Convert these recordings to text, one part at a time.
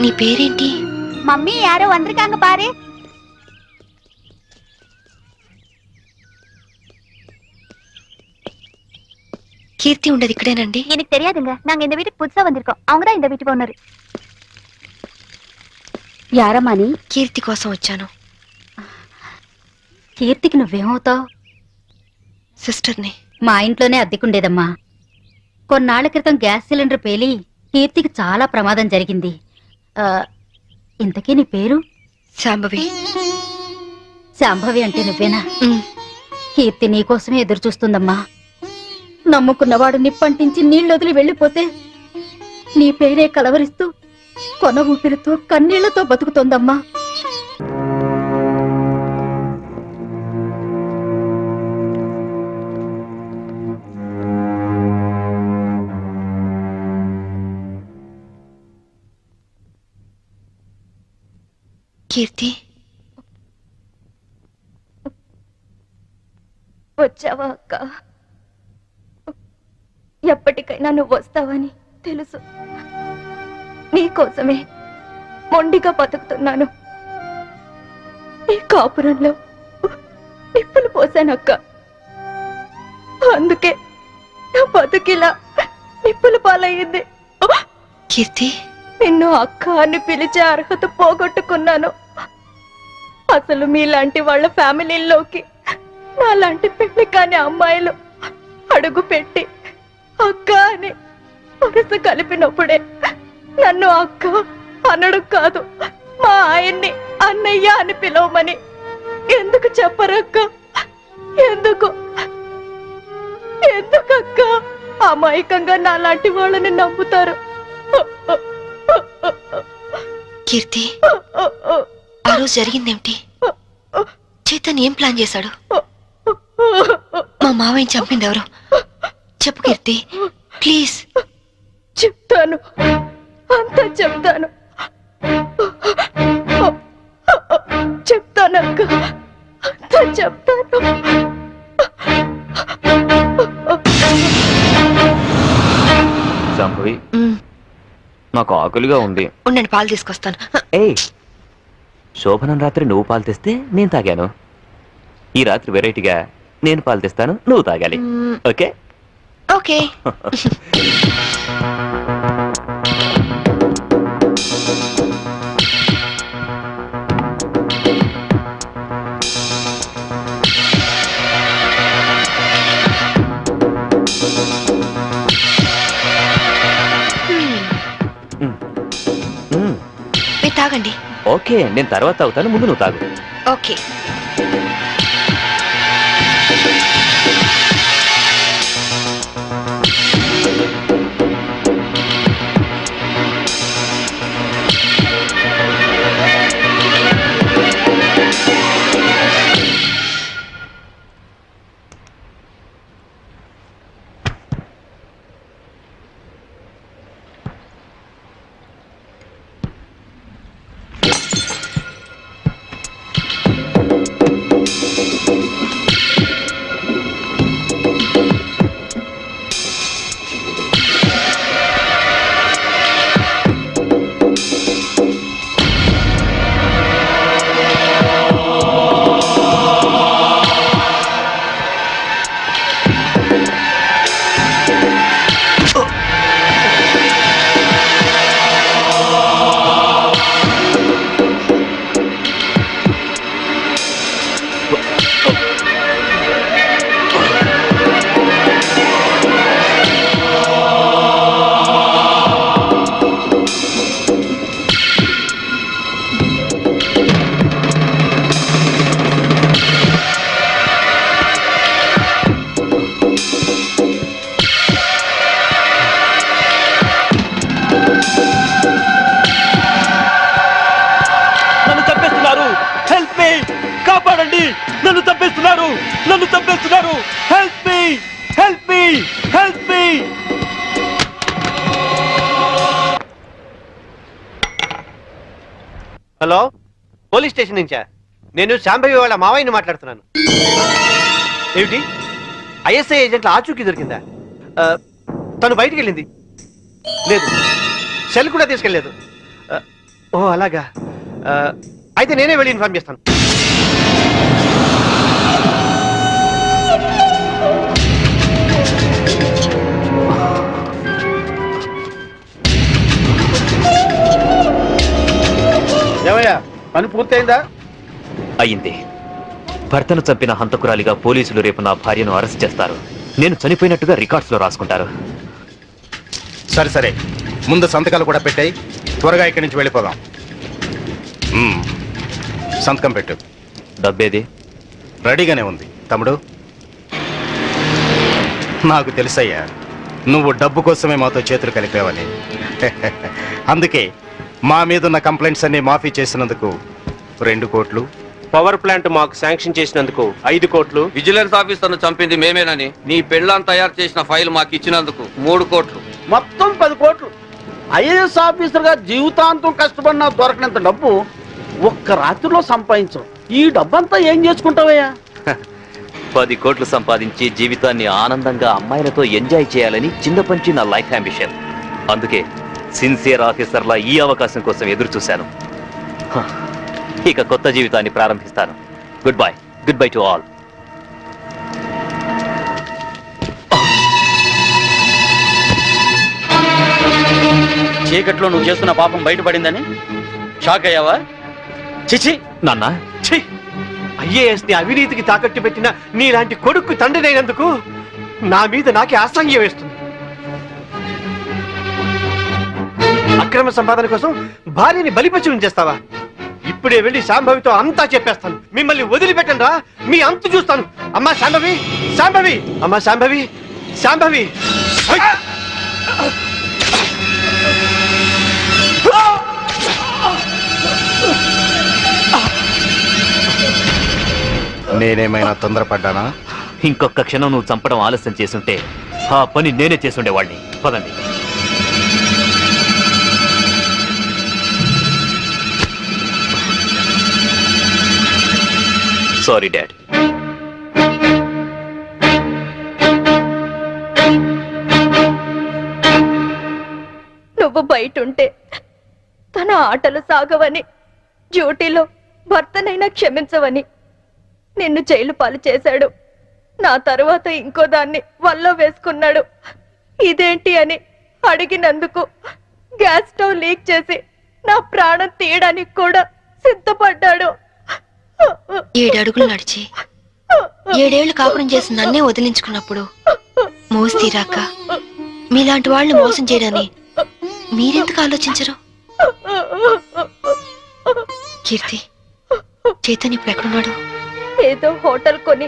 నీ పేరేంటి? Mummy arrow వందరికాంగ పారే. கீர்த்தி ఉండదు ఇక్కడేనండి? எனக்கு தெரியாதுங்க. நாங்க இந்த வீட்டுக்கு புதுசா வந்திருக்கோம். அவங்க தான் இந்த வீட்டுக்கு ஓனர். యారమ్మని? కీర్తి కోసం వచ్చాను. కీర్తికి నువ్వేమవుతావు? సిస్టర్ని. మా ఇంట్లోనే అద్దెకుండేదమ్మా. కొన్నాళ్ల క్రితం గ్యాస్ సిలిండర్ పేలి కీర్తికి చాలా ప్రమాదం జరిగింది. ఇంతకీ నీ పేరు? శాంభవి. శాంభవి అంటే నువ్వేనా? కీర్తి నీకోసమే ఎదురు చూస్తుందమ్మా. నమ్ముకున్నవాడు నిప్పంటించి నీళ్ళొదిలి వెళ్ళిపోతే నీ పేరే కలవరిస్తూ కొన ఊపిరితో కన్నీళ్లతో బతుకుతోందమ్మా. కీర్తి, వచ్చావా అక్క? ఎప్పటికైనా నువ్వు వస్తావని తెలుసు. నీకోసమే మొండిగా బతుకుతున్నాను. ఈ కాపురంలో నిప్పులు పోసానక్క. అందుకే నా బతుకిలా నిప్పుల పాలయ్యింది. కీర్తి, నిన్ను అక్క అని పిలిచే అర్హత పోగొట్టుకున్నాను. అసలు మీలాంటి వాళ్ళ ఫ్యామిలీల్లోకి నాలాంటి పెళ్లి కాని అమ్మాయిలు అడుగు పెట్టి అక్క అని వరుస కలిపినప్పుడే నన్ను అక్క అనడు కాదు, మా ఆయన్ని అన్నయ్య అని పిలవమని ఎందుకు చెప్పరక్క? ఎందుకు ఎందుకక్క అమాయకంగా నాలాంటి వాళ్ళని నమ్ముతారు? కీర్తి, ఆ రోజు జరిగిందేమిటి? చైతన్ ఏం ప్లాన్ చేశాడు? మా మావయ్యని చంపింది ఎవరు? చెప్పు కీర్తి, ప్లీజ్. చెప్తాను, అంతా చెప్తాను. చెప్తానక్క, అంతా చెప్తాను. సంభవి, నాకు ఆకలిగా ఉంది. ఉండండి, పాలు తీసుకొస్తాను. ఏయ్, శోభనం రాత్రి నువ్వు పాలు తెస్తే నేను తాగాను. ఈ రాత్రి వెరైటీగా నేను పాలు తెస్తాను, నువ్వు తాగాలి. Okay okay. మీరు తాగండి. ఓకే, నేను తర్వాత తాగుతాను, ముందు నువ్వు తాగు. ఓకే. నన్ను చంపేస్తున్నారు, నన్ను చంపేస్తున్నారు. Help me, help me, help me. Hello, police station నుంచా? నేను శాంభవి వాళ్ళ మావయ్యని మాట్లాడుతున్నాను. ఏమిటి, ఐఎస్ఐ ఏజెంట్ల ఆచూకీ దొరికిందా? తను బయటికి వెళ్ళింది లేదు, సెల్ కూడా తీసుకెళ్ళలేదు. ఓ అలాగా. అయితే నేనే వెళ్ళి ఇన్ఫార్మ్ చేస్తాను. ఏమయ్యా పని పూర్తయిందా? అయింది. భర్తను చంపిన హంతకురాలిగా పోలీసులు రేపు నా భార్యను అరెస్ట్ చేస్తారు. నేను చనిపోయినట్టుగా రికార్డ్స్ లో రాసుకుంటారు. సరే సరే, ముందు సంతకాలు కూడా పెట్టాయి. త్వరగా ఇక్కడి నుంచి వెళ్ళిపోదాం. సంతకం పెట్టు. డబ్బేది? రెడీగానే ఉంది తమ్ముడు. నాకు తెలుసయ్యా, నువ్వు డబ్బు కోసమే మాతో చేతులు కలిపావని. అందుకే మా మీదున్న కంప్లైంట్స్ అన్ని మాఫీ చేసినందుకు 2 కోట్లు, పవర్ ప్లాంట్ మాకు శాంక్షన్ చేసినందుకు 5 కోట్లు, విజిలెన్స్ ఆఫీసర్ను చంపింది మేమేనని నీ పెళ్ళాన్ని తయారు చేసిన ఫైల్ మాకు ఇచ్చినందుకు 3 కోట్లు. మొత్తం 10 కోట్లు. ఐఏఎస్ ఆఫీసర్గా జీవితాంతం కష్టపడినా దొరకనంత డబ్బు ఒక్క రాత్రిలో సంపాదించవు. ఈ డబ్బంతా ఏం చేసుకుంటావయ్యా? 10 కోట్లు సంపాదించి జీవితాన్ని ఆనందంగా అమ్మాయిలతో ఎంజాయ్ చేయాలని చిన్నపంచి నా లైఫ్ అంబిషన్. అందుకే సిన్సియర్ ఆఫీసర్లా ఈ అవకాశం కోసం ఎదురు చూశాను. ఇక కొత్త జీవితాన్ని ప్రారంభిస్తాను. Good bye to all. చీకట్లో నువ్వు చేస్తున్న పాపం బయటపడిందని షాక్ అయ్యావా? చిచి నాన్న, ఛీ! ఐఏఎస్ ని అవినీతికి తాకట్టు పెట్టిన నీలాంటి కొడుకు తండ్రినైనందుకు నా మీద నాకే అసహ్యం వేస్తుంది. అక్రమ సంపాదన కోసం భార్యని బలిపచి ఉంచేస్తావా? ఇప్పుడే వెళ్ళి శాంభవితో అంతా చెప్పేస్తాను. మిమ్మల్ని వదిలిపెట్టండి రా, మీ అంతు చూస్తాను. అమ్మా శాంభవి, శాంభవి, అమ్మా శాంభవి, శాంభవి. నేనేమైనా తొందరపడ్డానా? ఇంకొక క్షణం నువ్వు చంపడం ఆలస్యం చేసుంటే ఆ పని నేనే చేసుండేవాడిని. పదండి. Sorry dad. నువ్వు బయటుంటే తన ఆటలు సాగవని, డ్యూటీలో భర్తనైనా క్షమించవని నిన్ను జైలు పాలు చేశాడు. నా తరువాత ఇంకో దాన్ని వల్ల వేసుకున్నాడు. ఇదేంటి అని అడిగినందుకు గ్యాస్ స్టవ్ లీక్ చేసి నా ప్రాణం తీయడానికి కూడా సిద్ధపడ్డాడు. 7 అడుగులు నడిచి 7 ఏళ్లు కాపురం చేసి నన్నే వదిలించుకున్నప్పుడు మోసి తీరాక మీలాంటి వాళ్ళని మోసం చేయడాన్ని మీరెందుకు ఆలోచించరు? కీర్తి, చైతన్య ఇప్పుడు ఎక్కడున్నాడు? ఏదో హోటల్ కొని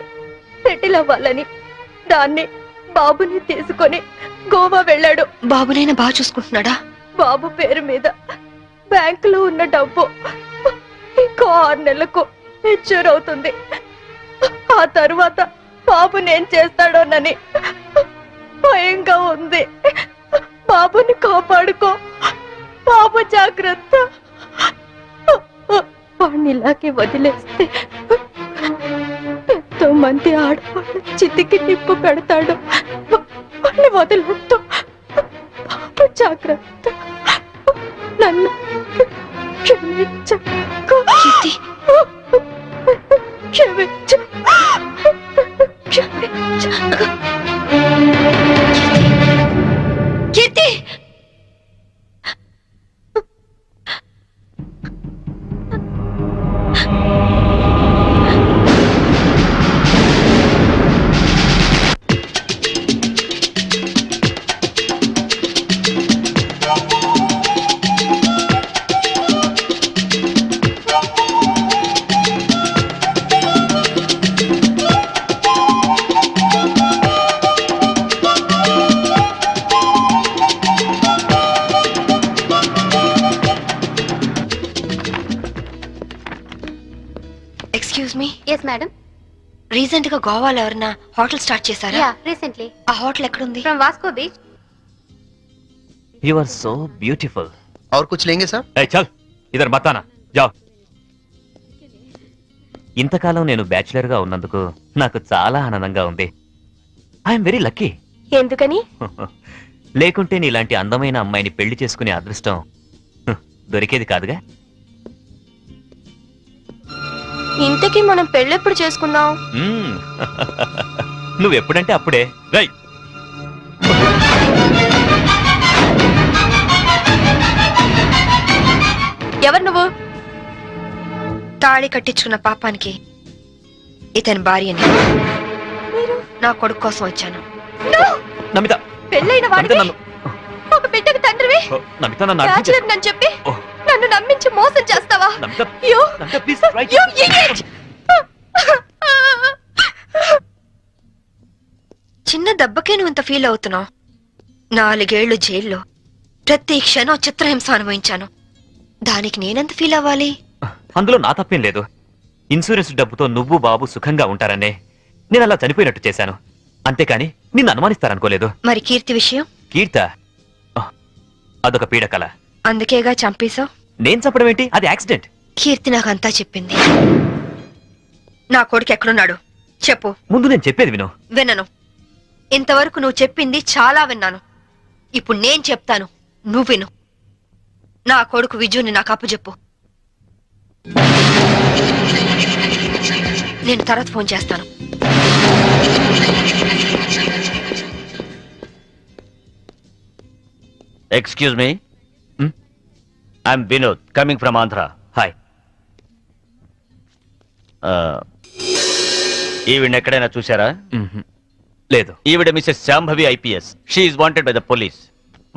సెటిల్ అవ్వాలని దాన్ని బాబుని తీసుకొని గోవా వెళ్ళాడు. బాబునైనా బాగా చూసుకుంటున్నాడా? బాబు పేరు మీద బ్యాంకులో ఉన్న డబ్బు ఇంకో 6 నెలలకు మెచ్యూర్ అవుతుంది. ఆ తరువాత బాబునేం చేస్తాడోనని భయంగా ఉంది. బాబుని కాపాడుకో, బాబు జాగ్రత్త. వాడిని ఇలాగే వదిలేస్తే ఎంతో మంది ఆడవాళ్ళు చితికి నిప్పు పెడతాడు. వాడిని వదలొద్దు, బాబు జాగ్రత్త. నన్ను క్షమించు, క్షమించు, క్షమించు. Keerthi, excuse me. Yes madam. Recent గా గోవాలో ఎవరన్నా హోటల్ స్టార్ట్ చేశారా? Yeah, recently. ఆ హోటల్ ఎక్కడుంది? From Vasco beach. You are so beautiful. और कुछ लेंगे सर? ఏయ్ చల్, ఇదర్ బతానా జా. ఇంతకాలం నేను బ్యాచులర్ గా ఉన్నందుకు నాకు చాలా ఆనందంగా ఉంది. I'm very lucky. ఎందుకని? లేకుంటే నీలాంటి అందమైన అమ్మాయిని పెళ్లి చేసుకునే అదృష్టం దొరికేది కాదుగా. ఇంతకీ మనం పెళ్ళెప్పుడు చేసుకుందాం? మ్మ్. నువ్వెప్పుడంటే అప్పుడే. రై ఎవరు నువ్వు? తాళి కట్టించుకున్న పాపానికి ఇతని భార్యని. నా కొడుకు కోసం వచ్చాను. నమిత, పెళ్ళైన నమిత నన్ను ఒక బిడ్డకు తండ్రివి ఓ, నమిత నన్ను అర్థం చేసుకో. బ్యాచులర్ నన్ను చెప్పి ఓ, నన్ను నమ్మించి మోసం చేస్తావా? Namitha, You- Namitha, please, try You to- idiot! చిన్న దెబ్బకే నువ్వు ఇంత ఫీల్ అవుతున్నావు. 4 ఏళ్లు జైల్లో ప్రతి క్షణం చిత్రహింస అనుభవించాను. దానికి నేనెంత ఫీల్ అవ్వాలి? అందులో నా తప్పేం లేదు. ఇన్సూరెన్స్ డబ్బుతో నువ్వు బాబు సుఖంగా ఉంటారనే నేను అలా చనిపోయినట్టు చేశాను. అంతేకాని నిన్ను అనుమానిస్తారనుకోలేదు. మరి కీర్తి విషయం? కీర్త అదొక పీడకల. అందుకేగా చంపేశావు. నేను చెప్పడం ఏంటి? అది యాక్సిడెంట్. కీర్తి నాకంతా చెప్పింది. నా కొడుకు ఎక్కడున్నాడు చెప్పు. ముందు నేను చెప్పేది విను. వినను. ఇంతవరకు నువ్వు చెప్పింది చాలా విన్నాను. ఇప్పుడు నేను చెప్తాను, నువ్వు విను. నా కొడుకు విజుని నాకు అప్పచెప్పు. నేను తర్వాత ఫోన్ చేస్తాను. Excuse me, I'm Vinod coming from Andhra. Hi. ఈవిడ ఎక్కడైనా చూసారా? లేదు. ఈవిడ Mrs Shambhavi IPS. She wanted by the police.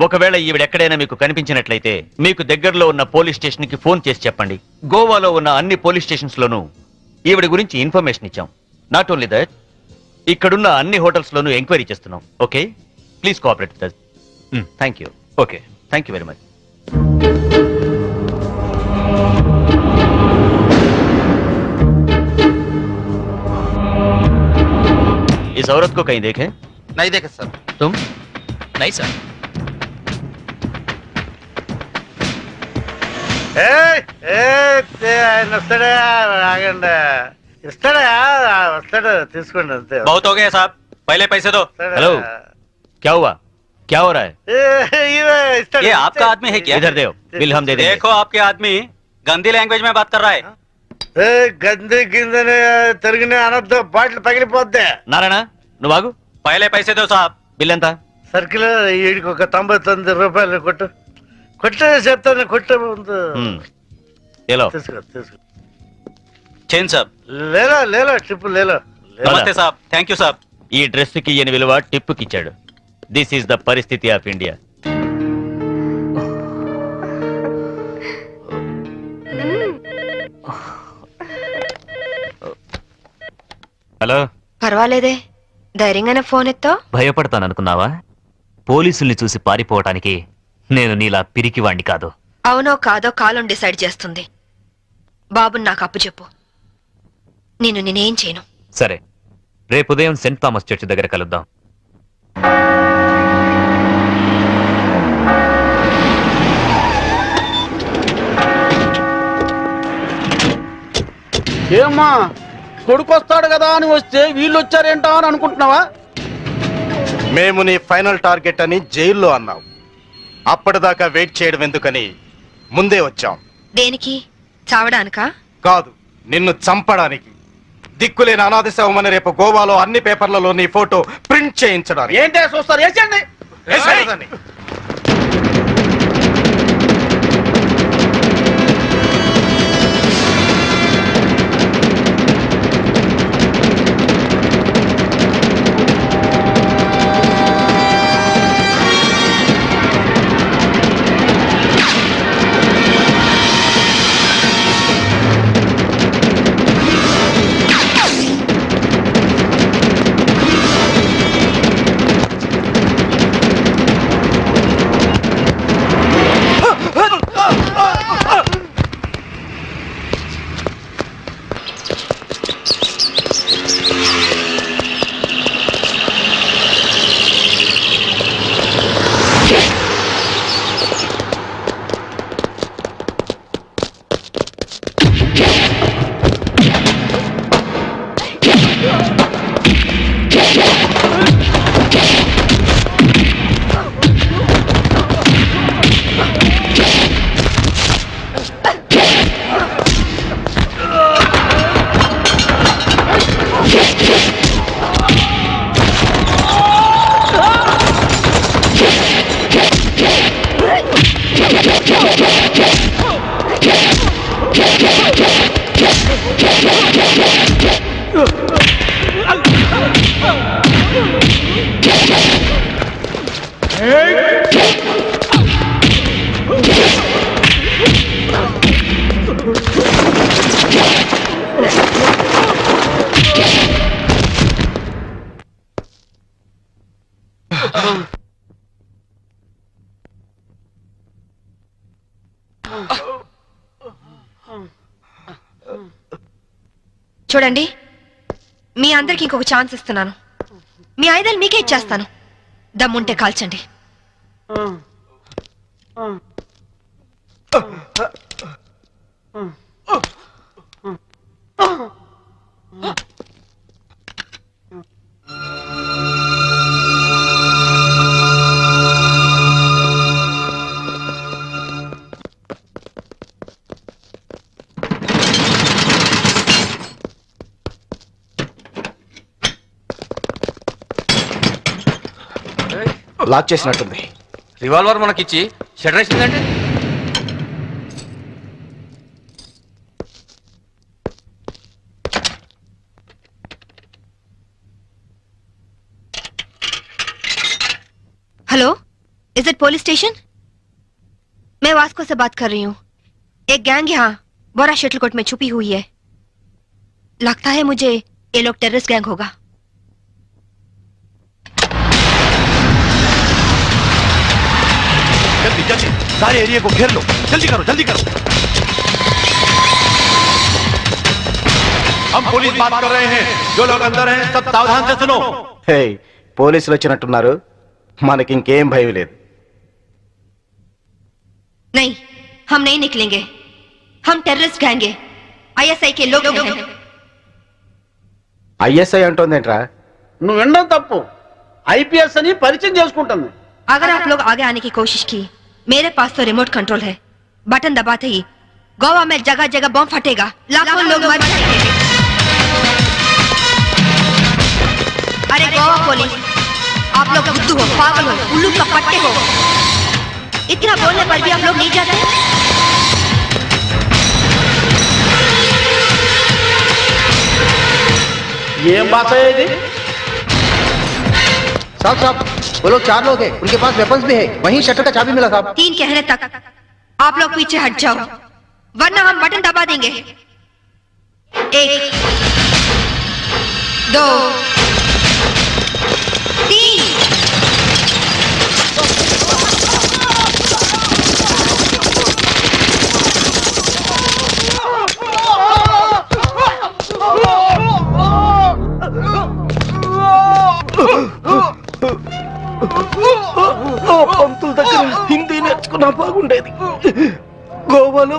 ఒకవేళ ఈవిడ ఎక్కడైనా మీకు కనిపించినట్లయితే మీకు దగ్గరలో ఉన్న పోలీస్ స్టేషన్ కి ఫోన్ చేసి చెప్పండి. గోవాలో ఉన్న అన్ని పోలీస్ స్టేషన్స్ లోనూ ఈవిడ గురించి ఇన్ఫర్మేషన్ ఇచ్చాం. నాట్ ఓన్లీ దట్, ఇక్కడున్న అన్ని హోటల్స్ లోనూ ఎంక్వైరీ చేస్తున్నాం. Okay, please cooperate with us. Thank you. Okay, thank you very much. इस औरत को कहीं देखे? नहीं देखे सर. तुम? Nice sir. ఆయన వస్తాడా? ఆగండి. ఇస్తాడా? వస్తాడు, తీసుకోండి అంతే. बहुत हो गया साहब, पहले पैसे दो. हेलो, क्या हुआ? क्या हो रहा है? ये आपका आदमी है क्या? इधर देओ, बिल हम दे देंगे. देखो आपके आदमी गंदी लैंग्वेज में बात कर रहा है. గంది కిందని తిరిగిన అనొద్దు, బాటిల్ పగిలిపోద్ది. నారాయణ నువ్వు ఆగు. पहले पैसे दो साहब. బిల్ ఎంత? సర్కిల్ వీడికి ఒక 99 రూపాయలు కొట్టు. కొట్టే చెప్తాను, కొట్టే ముందు ఏలో తీసుకో తీసుకో. चेन साहब. లేలో లేలో ట్రిప్ లేలో. नमस्ते साहब, थैंक यू साहब. ఈ డ్రెస్ కి ఈయన విలువ టిప్పుకి ఇచ్చాడు. దిస్ ఈస్ ద పరిస్థితి ఆఫ్ ఇండియా. హలో. పర్వాలేదే, ధైర్యంగానే ఫోన్ ఎత్తావు. భయపడతాననుకున్నావా? పోలీసుల్ని చూసి పారిపోవటానికి నేను నీలా పిరికివాణ్ణి కాదు. అవునో కాదో కాలం డిసైడ్ చేస్తుంది. బాబుని నాకు అప్పచెప్పు. నేనేం చేయను. సరే, రేపు ఉదయం సెంట్ థామస్ చర్చ్ దగ్గర కలుద్దాం. ఏమ్మా, కొడుకు వస్తాడు కదా అని వస్తే వీళ్ళు వచ్చారేంటా అని అనుకుంటున్నావా? మేము నీ ఫైనల్ టార్గెట్ అని జైల్లో అన్నావు. అప్పటిదాకా వెయిట్ చేయడం ఎందుకని ముందే వచ్చాం. దేనికి? చావడానికా? కాదు, నిన్ను చంపడానికి. దిక్కులేని అనాథ శవమని రేపు గోవాలో అన్ని పేపర్లలో నీ ఫోటో ప్రింట్ చేయించడానికి. ఏంటే చూస్తారు? వేసేయండి. వేసేయ్. చూడండి, మీ అందరికి ఇంకొక ఛాన్స్ ఇస్తున్నాను. మీ ఆయుధాలు మీకే ఇచ్చేస్తాను. దమ్ముంటే కాల్చండి. లాక్ చేసినట్టుంది. రివాల్వర్ మనకిచ్చి షటర్ వేసిందంటే hello, is it police station? मैं वास्को से बात कर रही हूँ. एक गैंग यहाँ बोरा शटलकोट में छुपी हुई है. लगता है मुझे ये लोग टेररिस्ट गैंग होगा. जल्दी जल्दी सारे एरिया को घेर लो. जल्दी करो जल्दी करो. हम पुलिस बात कर रहे हैं. जो लोग अंदर हैं सब सावधान से सुनो. हे పోలీసులు వచ్చినట్టున్నారు. మనకి ఇంకేం భయం లేదు. नहीं, हम नहीं निकलेंगे. हम टेररिस्ट गैंग हैं. ISI के लोग हैं. ఐఎస్ఐ అంటోందేంట్రా? నువ్వు వినడం తప్పు. ఐపీఎస్ అని పరిచయం చేసుకుంటుంది. अगर आप लोग आगे आने की कोशिश की, मेरे पास तो रिमोट कंट्रोल है. बटन दबाते ही गोवा में जगह जगह बम फटेगा. लाखों लोग मर जाएंगे. अरे गोवा पुलिस, आप लोग बुद्धू हो, पागल हो, उल्लू का पट्टे हो. इतना बोलने पर भी आप लोग नहीं जाते. ఏం భాష ఇది? साहब साहब, वो लोग 4 लोग हैं. उनके पास वेपन्स भी है. वहीं शटर का चाबी मिला साहब. 3 कहने तक आप लोग पीछे हट जाओ, वरना हम बटन दबा देंगे. 1 2 3. పంతుల దగ్గర హిందీ నేర్చుకున్నా బాగుండేది. గోవాలో